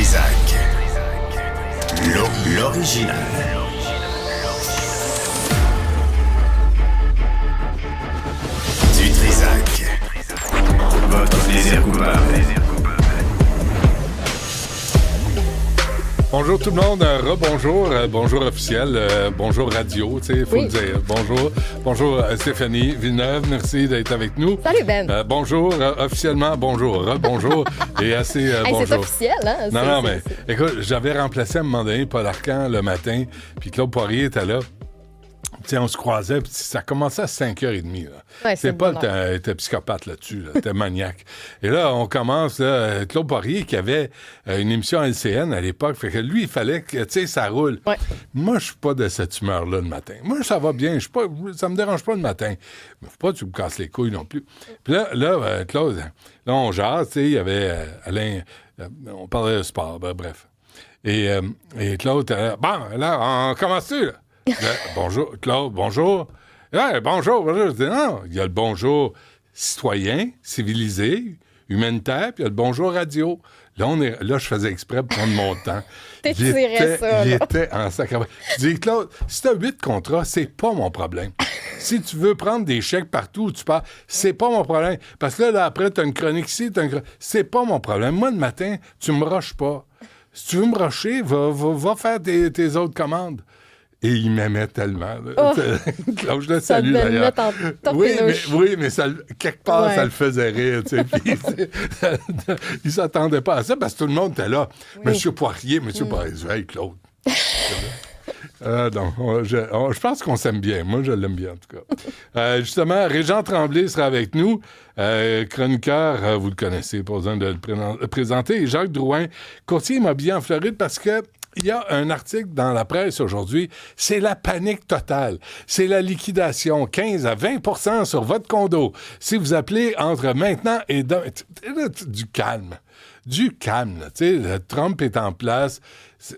Trizac. L'original. Du Trizac. Votre plaisir coupable. Bonjour tout le monde, rebonjour, bonjour officiel, bonjour radio, tu sais, il faut le dire. Bonjour Stéphanie Villeneuve, merci d'être avec nous. Salut Ben. Bonjour, officiellement, bonjour, rebonjour et assez bonjour. C'est officiel, hein? Non, mais écoute, j'avais remplacé à un moment donné Paul Arcand le matin, puis Claude Poirier était là. Tu sais, on se croisait, puis ça commençait à 5h30. Là. Ouais, c'est pas t'es psychopathe là-dessus, là. T'es maniaque. Et là, on commence, là, Claude Poirier qui avait une émission à LCN à l'époque, fait que lui, il fallait que, tu sais, ça roule. Ouais. Moi, je suis pas de cette humeur-là le matin. Moi, ça va bien, ça me dérange pas le matin. Mais faut pas que tu me casses les couilles non plus. Puis là, Claude, là, on jase, tu sais, il y avait Alain, on parlait de sport, bref. Et Claude, bon, là, on commence-tu, là? Bonjour, Claude, bonjour. Ouais, bonjour. Je dis non, il y a le bonjour citoyen, civilisé, humanitaire, puis il y a le bonjour radio. Là, je faisais exprès de prendre mon temps. T'étirais ça. Il était en sacrament. Je dis, Claude, si tu as 8 contrats, c'est pas mon problème. Si tu veux prendre des chèques partout où tu pars, c'est pas mon problème. Parce que là après, tu as une chronique ici, c'est pas mon problème. Moi, le matin, tu me rushes pas. Si tu veux me rusher, va faire tes autres commandes. Et il m'aimait tellement. Oh, Claude, je le salue d'ailleurs. Oui, mais ça, quelque part, ça le faisait rire. Tu sais, il s'attendait pas à ça parce que tout le monde était là. Oui. Monsieur Poirier, hey, Claude. Je pense qu'on s'aime bien. Moi, je l'aime bien, en tout cas. Justement, Régent Tremblay sera avec nous. Chroniqueur, vous le connaissez, pas besoin de le présenter. Et Jacques Drouin, courtier immobilier en Floride, parce que il y a un article dans la presse aujourd'hui, c'est la panique totale. C'est la liquidation, 15 à 20% sur votre condo. Si vous appelez entre maintenant et du calme. Du calme, tu sais, Trump est en place.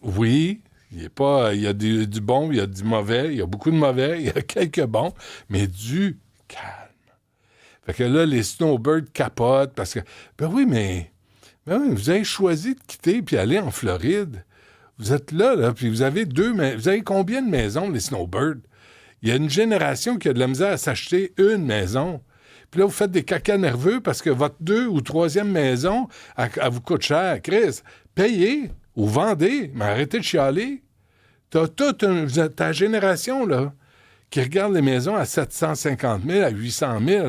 Oui, il y a du bon, il y a du mauvais, il y a beaucoup de mauvais, il y a quelques bons, mais du calme. Fait que là, les snowbirds capotent parce que, ben oui, vous avez choisi de quitter puis aller en Floride. Vous êtes là, puis vous avez combien de maisons, les snowbirds? Il y a une génération qui a de la misère à s'acheter une maison. Puis là, vous faites des cacas nerveux parce que votre 2e ou 3e maison, elle vous coûte cher. Chris, payez ou vendez, mais arrêtez de chialer. T'as toute ta génération, là, qui regarde les maisons à 750 000, à 800 000.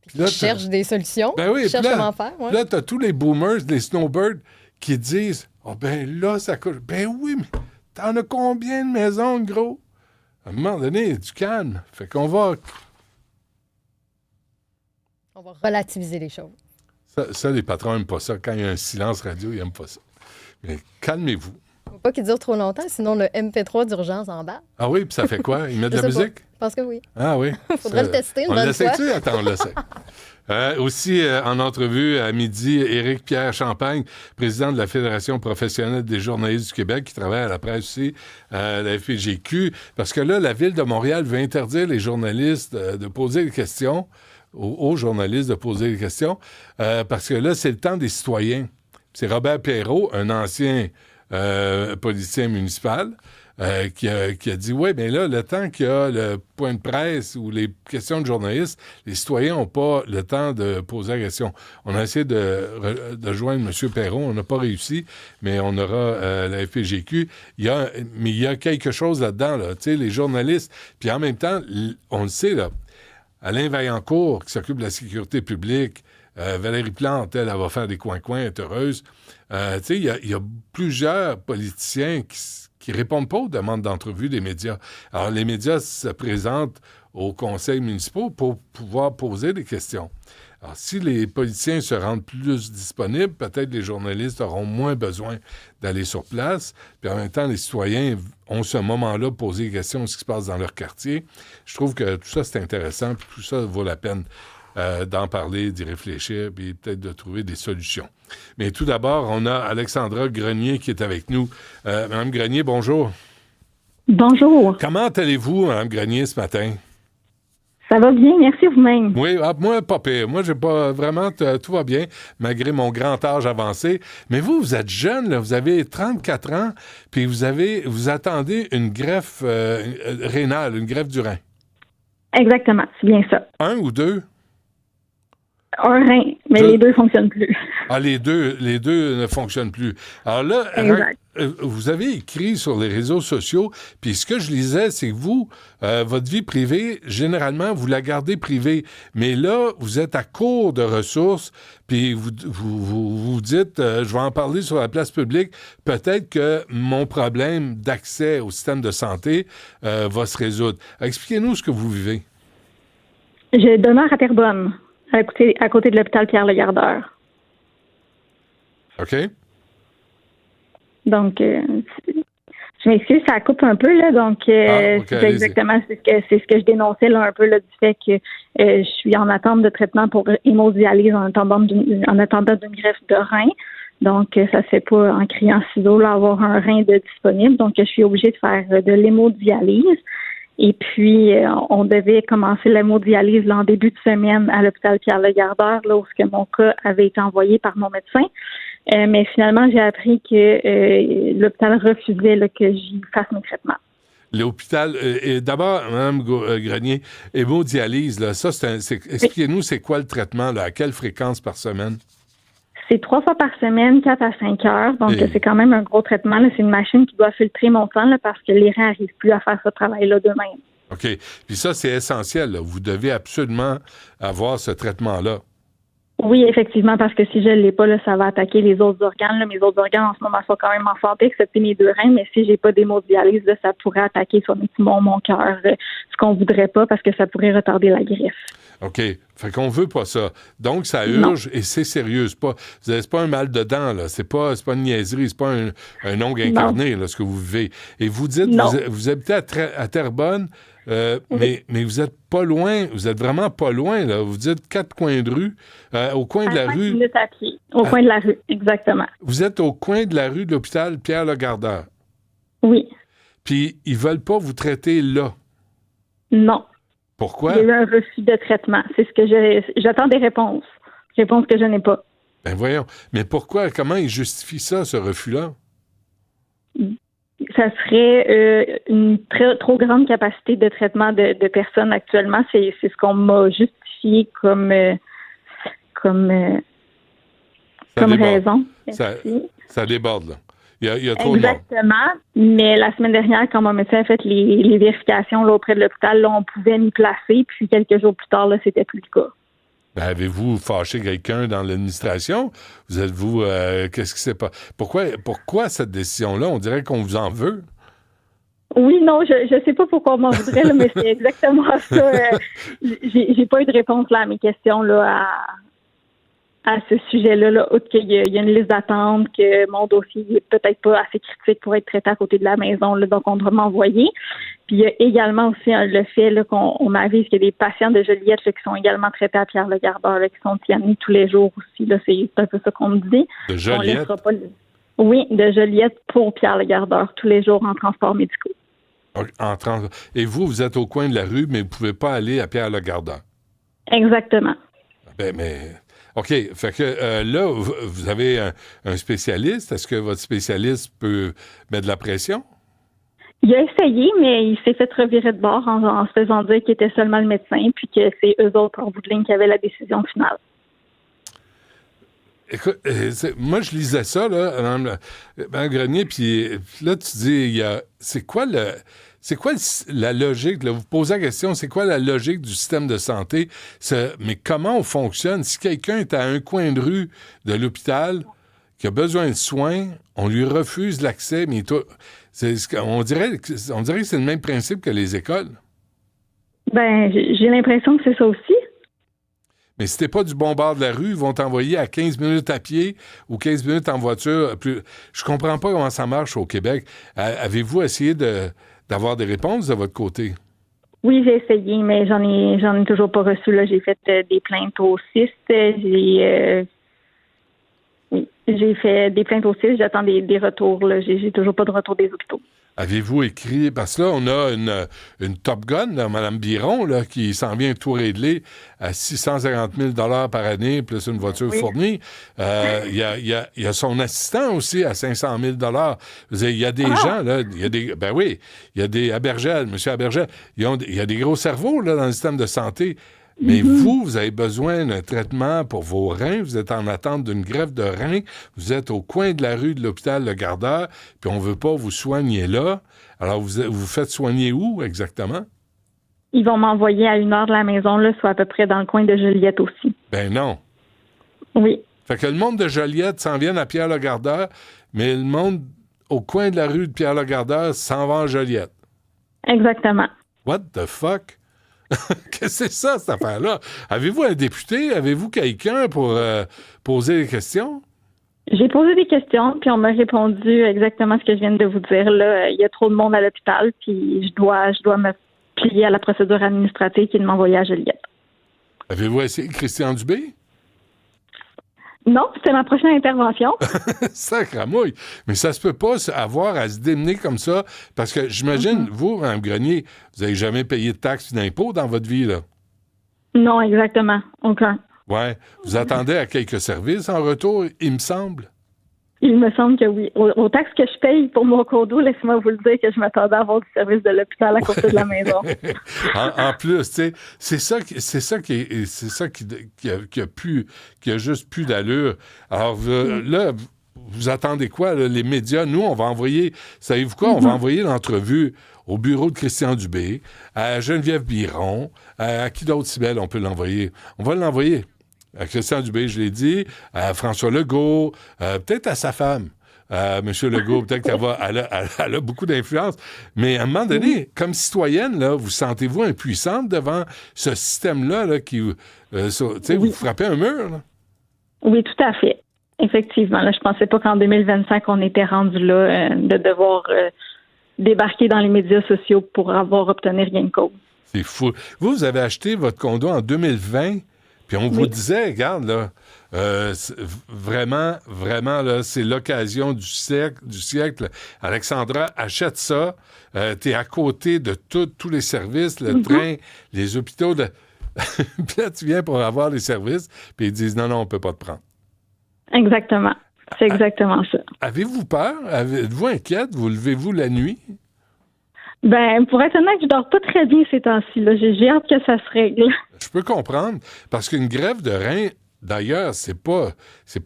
Puis là, cherche des solutions. Ben oui, cherche comment faire. Ouais. Là, t'as tous les boomers, les snowbirds, qui disent... « Oh, ben là, ça coûte... » Ben oui, mais t'en as combien de maisons, gros? À un moment donné, du calme. Fait qu'on va... On va relativiser les choses. Ça, les patrons n'aiment pas ça. Quand il y a un silence radio, ils n'aiment pas ça. Mais calmez-vous. Faut pas qu'il dure trop longtemps, sinon le MP3 d'urgence en bas. Ah oui, puis ça fait quoi? Il met de la musique? Je pense que oui. Ah oui? Faudrait le tester une bonne fois. On le sait-tu? Attends, on le sait. Aussi, en entrevue à midi, Éric-Pierre Champagne, président de la Fédération professionnelle des journalistes du Québec, qui travaille à la presse aussi, la FPGQ, parce que là, la Ville de Montréal veut interdire les journalistes de poser des questions, aux journalistes de poser des questions, parce que là, c'est le temps des citoyens. C'est Robert Perrault, un ancien politicien municipal, qui a dit, oui, mais là, le temps qu'il y a le point de presse ou les questions de journalistes, les citoyens n'ont pas le temps de poser la question. On a essayé de joindre M. Perrault, on n'a pas réussi, mais on aura la FPGQ. Mais il y a quelque chose là-dedans, là, tu sais, les journalistes. Puis en même temps, on le sait, là, Alain Vaillancourt, qui s'occupe de la sécurité publique, Valérie Plante, elle va faire des coins-coins, elle est heureuse. Tu sais, il y a plusieurs politiciens qui répondent pas aux demandes d'entrevue des médias. Alors, les médias se présentent aux conseils municipaux pour pouvoir poser des questions. Alors, si les politiciens se rendent plus disponibles, peut-être les journalistes auront moins besoin d'aller sur place. Puis en même temps, les citoyens ont ce moment-là pour poser des questions de ce qui se passe dans leur quartier. Je trouve que tout ça, c'est intéressant, puis tout ça vaut la peine d'en parler, d'y réfléchir, puis peut-être de trouver des solutions. Mais tout d'abord, on a Alexandra Grenier qui est avec nous. Mme Grenier, bonjour. Bonjour. Comment allez-vous, Mme Grenier, ce matin? Ça va bien, merci vous-même. Oui, moi, pas pire. Moi, j'ai pas vraiment... tout va bien, malgré mon grand âge avancé. Mais vous êtes jeune, là, vous avez 34 ans, puis vous attendez une greffe rénale, une greffe du rein. Exactement, c'est bien ça. Un ou deux? Un rein, mais les deux ne fonctionnent plus. Ah, les deux ne fonctionnent plus. Alors là, Exact. vous avez écrit sur les réseaux sociaux, puis ce que je lisais, c'est que vous, votre vie privée, généralement, vous la gardez privée. Mais là, vous êtes à court de ressources, puis vous dites, je vais en parler sur la place publique, peut-être que mon problème d'accès au système de santé va se résoudre. Expliquez-nous ce que vous vivez. Je demeure à Terrebonne, à côté de l'hôpital Pierre-Legardeur. OK? Donc, je m'excuse, ça coupe un peu, là. Donc, okay, c'est exactement ce que je dénonçais, là, un peu, là, du fait que je suis en attente de traitement pour hémodialyse en attendant d'une greffe de rein. Donc, ça se fait pas en criant ciseaux, là, avoir un rein de disponible. Donc, je suis obligée de faire de l'hémodialyse. Et puis, on devait commencer l'hémodialyse là, en début de semaine à l'hôpital Pierre-Legardeur, là, où mon cas avait été envoyé par mon médecin. Mais finalement, j'ai appris que l'hôpital refusait là, que j'y fasse mes traitements. L'hôpital, d'abord, Mme Grenier, hémodialyse, là, ça, expliquez-nous, c'est quoi le traitement, là, à quelle fréquence par semaine? C'est 3 fois par semaine, 4 à 5 heures. Donc, c'est quand même un gros traitement. Là. C'est une machine qui doit filtrer mon sang là, parce que les reins n'arrivent plus à faire ce travail-là d'eux-mêmes. OK. Puis ça, c'est essentiel. Là. Vous devez absolument avoir ce traitement-là. Oui, effectivement, parce que si je ne l'ai pas, là, ça va attaquer les autres organes. Là. Mes autres organes, en ce moment, sont quand même en santé, excepté mes 2 reins. Mais si j'ai pas d'hémodialyse, là, ça pourrait attaquer soit mes poumons, mon cœur, ce qu'on voudrait pas parce que ça pourrait retarder la greffe. OK. Fait qu'on veut pas ça. Donc, ça urge et c'est sérieux. C'est pas un mal de dents, là. C'est pas une niaiserie. C'est pas un ongle incarné, là, ce que vous vivez. Et vous dites, vous habitez à Terrebonne, oui. mais vous êtes pas loin. Vous êtes vraiment pas loin, là. Vous dites 4 coins de rue. Au coin de la 5 rue. minutes à pied. Au coin de la rue, exactement. Vous êtes au coin de la rue de l'hôpital Pierre-Legardeur. Oui. Puis, ils veulent pas vous traiter là. Non. Pourquoi? Il y a eu un refus de traitement. C'est ce que j'attends des réponses. Réponses que je n'ai pas. Ben voyons. Mais pourquoi? Comment ils justifient ça, ce refus-là? Ça serait une trop grande capacité de traitement de personnes actuellement. C'est ce qu'on m'a justifié comme raison. Ça déborde, là. Il y a trop Exactement. de monde. Mais la semaine dernière, quand mon médecin a fait les vérifications là, auprès de l'hôpital, là, on pouvait m'y placer. Puis quelques jours plus tard, là, c'était plus le cas. Ben, avez-vous fâché quelqu'un dans l'administration? Vous êtes-vous... qu'est-ce qui s'est passé? Pourquoi cette décision-là? On dirait qu'on vous en veut. Oui, non, je sais pas pourquoi on m'en voudrait, là, mais c'est exactement ça. J'ai pas eu de réponse là, à mes questions là, à ce sujet-là, là, outre qu'il y a une liste d'attente, que mon dossier n'est peut-être pas assez critique pour être traité à côté de la maison, là, donc on devrait m'envoyer. Puis il y a également aussi le fait là, qu'on m'avise qu'il y a des patients de Joliette là, qui sont également traités à Pierre-Legardeur, là, qui sont amenés tous les jours aussi. Là, c'est un peu ça qu'on me dit. De Joliette? Oui, de Joliette pour Pierre-Legardeur, tous les jours en transport médicaux. Et vous êtes au coin de la rue, mais vous ne pouvez pas aller à Pierre-Legardeur. Exactement. Mais... OK. Fait que là, vous avez un spécialiste. Est-ce que votre spécialiste peut mettre de la pression? Il a essayé, mais il s'est fait revirer de bord en se faisant dire qu'il était seulement le médecin puis que c'est eux autres, en bout de ligne, qui avaient la décision finale. Écoute, moi, je lisais ça, là, Mme Grenier, puis là, tu dis, c'est quoi la logique, là, vous posez la question, c'est quoi la logique du système de santé? Mais comment on fonctionne? Si quelqu'un est à un coin de rue de l'hôpital, qui a besoin de soins, on lui refuse l'accès, mais on dirait que c'est le même principe que les écoles. Ben, j'ai l'impression que c'est ça aussi. Mais si t'es pas du bon bord de la rue, ils vont t'envoyer à 15 minutes à pied ou 15 minutes en voiture. Je comprends pas comment ça marche au Québec. Avez-vous essayé d'avoir des réponses de votre côté? Oui, j'ai essayé, mais j'en ai toujours pas reçu. Là. J'ai fait des plaintes au CIST. J'ai fait des plaintes au CIST. J'attends des retours. Là. J'ai toujours pas de retour des hôpitaux. Avez-vous écrit... Parce que là, on a une Top Gun, là, Mme Biron, là, qui s'en vient tout régler à 650 000 par année, plus une voiture fournie. Il y a son assistant aussi à 500 000 Il y a des gens, là, il y a des... Ben oui, il y a des Abergel, M. Abergel, il y a des gros cerveaux là, dans le système de santé. Mais vous avez besoin d'un traitement pour vos reins. Vous êtes en attente d'une greffe de reins. Vous êtes au coin de la rue de l'hôpital Le Gardeur, puis on ne veut pas vous soigner là. Alors, vous faites soigner où exactement? Ils vont m'envoyer à 1 heure de la maison, là, soit à peu près dans le coin de Joliette aussi. Ben non. Oui. Fait que le monde de Joliette s'en vient à Pierre Le Gardeur, mais le monde au coin de la rue de Pierre Le Gardeur s'en va en Joliette. Exactement. What the fuck? Qu'est-ce que c'est ça, cette affaire-là? Avez-vous un député? Avez-vous quelqu'un pour poser des questions? J'ai posé des questions, puis on m'a répondu exactement ce que je viens de vous dire. Là, il y a trop de monde à l'hôpital, puis je dois me plier à la procédure administrative qui est de m'envoyer à Joliette. Avez-vous essayé Christian Dubé? Non, c'était ma prochaine intervention. Sacramouille! Mais ça se peut pas avoir à se démener comme ça, parce que j'imagine, vous, Mme Grenier, vous n'avez jamais payé de taxes et d'impôts dans votre vie, là? Non, exactement. Aucun. Ouais. Vous attendez à quelques services en retour, il me semble? Il me semble que oui. Aux taxes que je paye pour mon condo, laissez-moi vous le dire que je m'attendais à avoir du service de l'hôpital à côté de la maison. en plus, tu sais, c'est ça qui a juste plus d'allure. Alors là, vous attendez quoi, là, les médias? Nous, on va envoyer, savez-vous quoi? On va envoyer l'entrevue au bureau de Christian Dubé, à Geneviève Biron, à qui d'autre, Cybèle, on peut l'envoyer? On va l'envoyer à Christian Dubé, je l'ai dit, à François Legault, peut-être à sa femme, à M. Legault, peut-être qu'elle a beaucoup d'influence. Mais à un moment donné, comme citoyenne, là, vous sentez-vous impuissante devant ce système-là là, qui, vous frappez un mur? Là? Oui, tout à fait. Effectivement. Là, je pensais pas qu'en 2025, on était rendu là de devoir débarquer dans les médias sociaux pour obtenir gain de cause. C'est fou. Vous avez acheté votre condo en 2020, puis on vous disait, regarde, là, vraiment, là, c'est l'occasion du siècle. Alexandra, achète ça. T'es à côté de tous les services, le train, les hôpitaux. Puis là, tu viens pour avoir les services, puis ils disent, non, on peut pas te prendre. Exactement. C'est exactement ça. Avez-vous peur? Êtes-vous inquiète? Vous levez-vous la nuit? Ben, pour être honnête, je dors pas très bien ces temps-ci. Là. J'ai hâte que ça se règle. Je peux comprendre, parce qu'une greffe de rein, d'ailleurs, c'est pas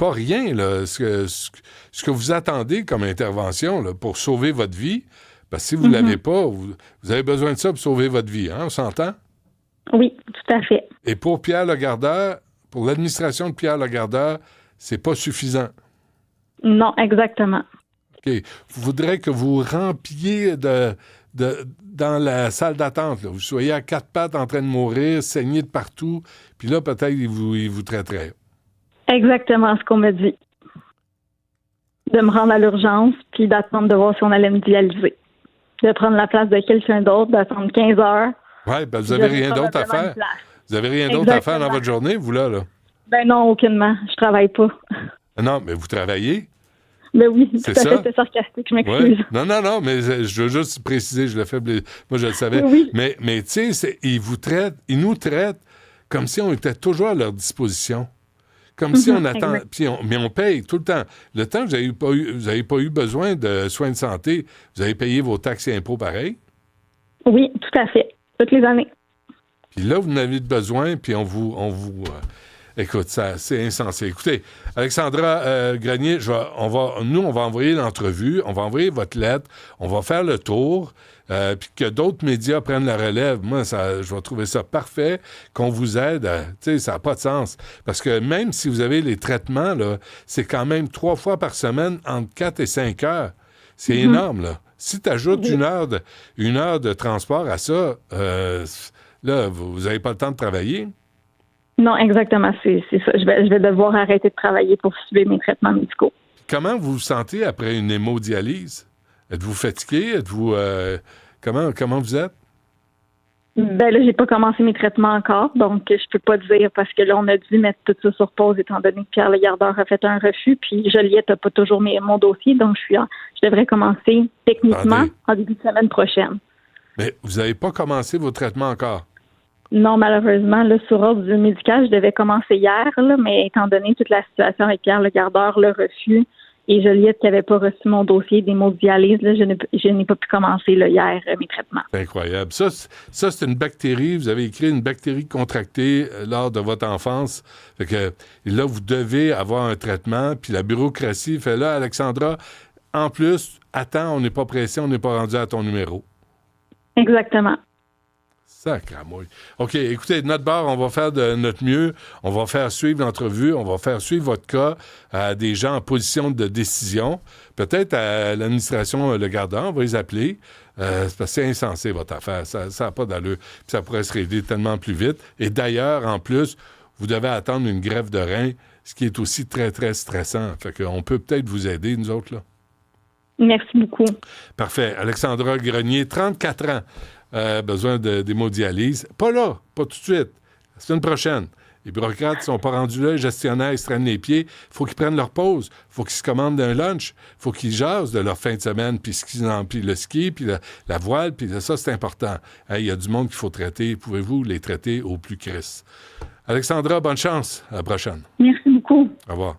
rien, là, ce que vous attendez comme intervention là, pour sauver votre vie. Parce que si vous ne l'avez pas, vous avez besoin de ça pour sauver votre vie, hein, on s'entend? Oui, tout à fait. Et pour Pierre Le Gardeur, pour l'administration de Pierre Le Gardeur, c'est pas suffisant. Non, exactement. OK. Vous voudrez que vous rempliez dans la salle d'attente. Là. Vous soyez à 4 pattes en train de mourir, saigné de partout, puis là, peut-être, ils vous traiteraient. Exactement ce qu'on me dit. De me rendre à l'urgence, puis d'attendre de voir si on allait me dialyser. De prendre la place de quelqu'un d'autre, d'attendre 15 heures. Oui, ben vous n'avez rien d'autre à faire. Vous n'avez rien d'autre à faire dans votre journée, vous, là? Ben non, aucunement. Je travaille pas. Non, mais vous travaillez. Ben oui, c'est tout à ça? fait, c'était sarcastique, je m'excuse. Ouais. Non, mais je veux juste préciser, je le fais, moi je le savais. Oui. Mais tu sais, ils nous traitent comme si on était toujours à leur disposition. Comme si on attend, mais on paye tout le temps. Le temps que vous n'avez pas eu besoin de soins de santé, vous avez payé vos taxes et impôts pareil? Oui, tout à fait. Toutes les années. Puis là, vous en avez besoin, puis on vous écoute, ça, c'est insensé. Écoutez, Alexandra Grenier, on va envoyer l'entrevue, on va envoyer votre lettre, on va faire le tour, puis que d'autres médias prennent la relève. Moi, je vais trouver ça parfait, qu'on vous aide. Tu sais, ça n'a pas de sens. Parce que même si vous avez les traitements, là, c'est quand même 3 fois par semaine, entre 4 et 5 heures. C'est énorme, là. Si tu ajoutes une heure de transport à ça, là, vous n'avez pas le temps de travailler. Non, exactement, c'est ça. Je vais devoir arrêter de travailler pour suivre mes traitements médicaux. Comment vous vous sentez après une hémodialyse? Êtes-vous fatigué? Êtes-vous comment vous êtes? Ben là, j'ai pas commencé mes traitements encore, donc je peux pas dire parce que là, on a dû mettre tout ça sur pause étant donné que Pierre Le Gardeur a fait un refus, puis Joliette n'a pas toujours mon dossier, donc je devrais commencer techniquement Attendez. en début de semaine prochaine. Mais vous n'avez pas commencé vos traitements encore. Non, malheureusement, là, sur ordre du médical, je devais commencer hier, là, mais étant donné toute la situation avec Pierre Le Gardeur, le refus, et Joliette qui n'avait pas reçu mon dossier d'hémodialyse, là, je n'ai pas pu commencer là, hier mes traitements. C'est incroyable. Ça, c'est une bactérie. Vous avez écrit une bactérie contractée lors de votre enfance. Fait que là, vous devez avoir un traitement. Puis la bureaucratie fait là, Alexandra, en plus, attends, on n'est pas pressé, on n'est pas rendu à ton numéro. Exactement. Sacramouille. OK, écoutez, de notre bord, on va faire de notre mieux. On va faire suivre l'entrevue. On va faire suivre votre cas à des gens en position de décision. Peut-être à l'administration Le Gardeur, on va les appeler. C'est parce que c'est insensé, votre affaire. Ça n'a pas d'allure. Puis ça pourrait se régler tellement plus vite. Et d'ailleurs, en plus, vous devez attendre une greffe de rein, ce qui est aussi très, très stressant. Fait qu'on peut peut-être vous aider, nous autres, là. Merci beaucoup. Parfait. Alexandra Grenier, 34 ans. Besoin d'hémodialyse. Pas là, pas tout de suite. La semaine prochaine. Les bureaucrates ne sont pas rendus là, les gestionnaires, ils se traînent les pieds. Il faut qu'ils prennent leur pause. Il faut qu'ils se commandent un lunch. Il faut qu'ils jasent de leur fin de semaine, puis le ski, puis la voile, puis ça, c'est important. Il y a du monde qu'il faut traiter. Pouvez-vous les traiter au plus crisse? Alexandra, bonne chance. À la prochaine. Merci beaucoup. Au revoir.